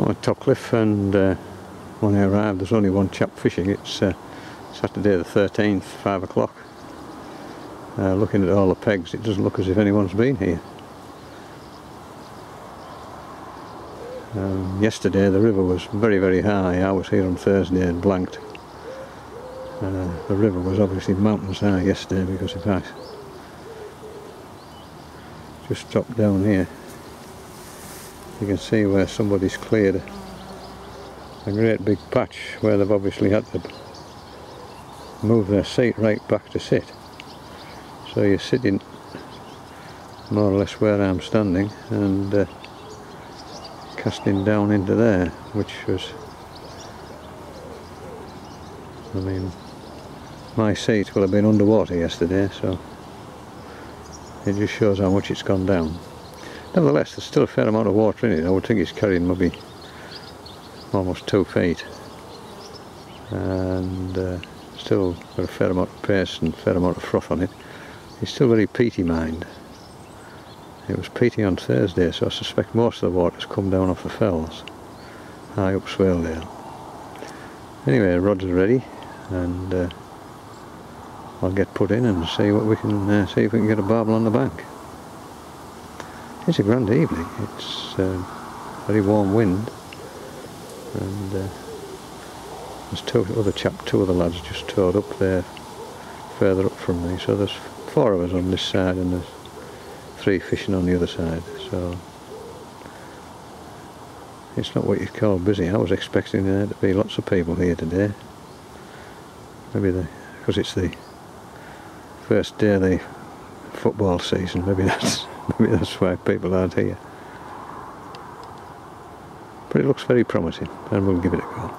on Top Cliff, and when I arrived there's only one chap fishing. It's Saturday the 13th, 5 o'clock. Looking at all the pegs, it doesn't look as if anyone's been here. Yesterday the river was very, very high. I was here on Thursday and blanked. The river was obviously mountains high yesterday, because if I just drop down here, you can see where somebody's cleared a great big patch where they've obviously had to move their seat right back to sit. So you're sitting more or less where I'm standing and casting down into there, which was, I mean, my seat will have been underwater yesterday, so it just shows how much it's gone down. Nevertheless, there's still a fair amount of water in it. I would think it's carrying maybe almost 2 feet, and still got a fair amount of pace and a fair amount of froth on it. It's still very peaty mined. It was peaty on Thursday, so I suspect most of the water's come down off the fells high up Swale+Yorkshire. Anyway, rods are ready, and I'll get put in and see what we can see if we can get a barbel on the bank. It's a grand evening. It's very warm wind, and there's two other lads just towed up there further up from me, so there's 4 of us on this side and there's 3 fishing on the other side, so it's not what you'd call busy. I was expecting there to be lots of people here today. Maybe because it's the first day of the football season, maybe that's why people aren't here. But it looks very promising, and we'll give it a go.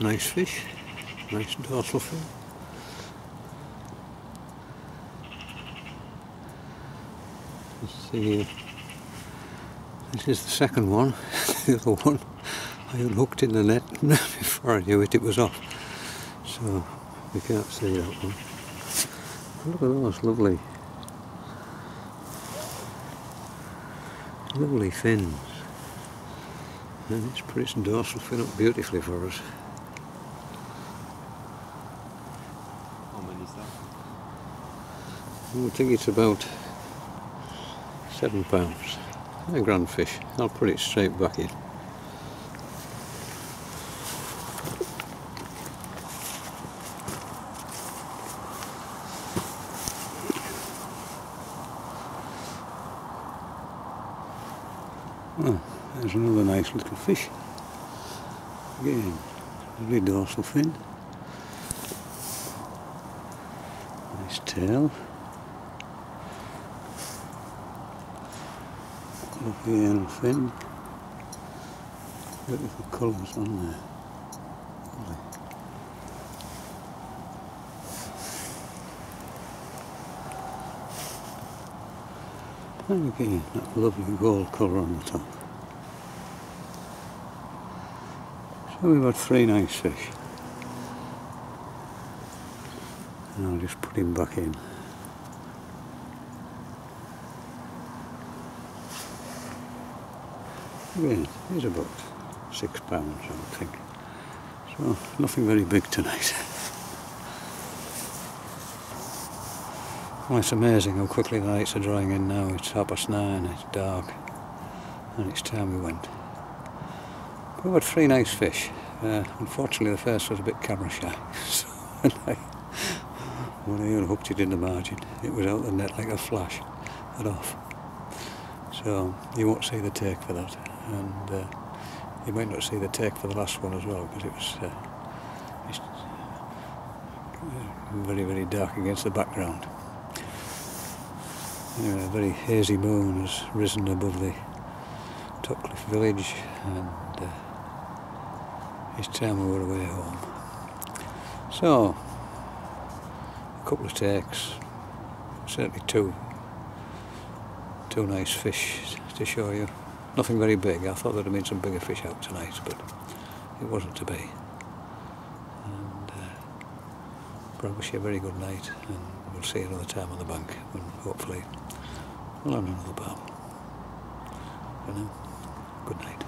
Nice fish, nice dorsal fin. Let's see, this is the second one. The other one I unhooked in the net before I knew it was off, so we can't see that one. Look at those lovely fins, and it's put its dorsal fin up beautifully for us. How many is that? I think it's about 7 pounds. A grand fish. I'll put it straight back in. Well, there's another nice little fish. Again, lovely dorsal fin. Nice tail. Lovely anal fin. Beautiful colours on there. Lovely. And again, that lovely gold colour on the top. So we've got 3 nice fish. And I'll just put him back in. Again, he's about 6 pounds, I would think. So, nothing very big tonight. Well, it's amazing how quickly the lights are drawing in now. It's 9:30, it's dark, and it's time we went. We've got 3 nice fish. Unfortunately the first was a bit camera shy, so when I unhooked it in the margin, it was out the net like a flash and off. So you won't see the take for that, and you might not see the take for the last one as well, because it was it's very, very dark against the background. Anyway, a very hazy moon has risen above the Topcliffe village, and it's time we were away home. So, a couple of takes, certainly two nice fish to show you. Nothing very big. I thought there'd have been some bigger fish out tonight, but it wasn't to be. And I wish you a very good night, and we'll see you another time on the bank when hopefully we'll have another barb. For now, good night.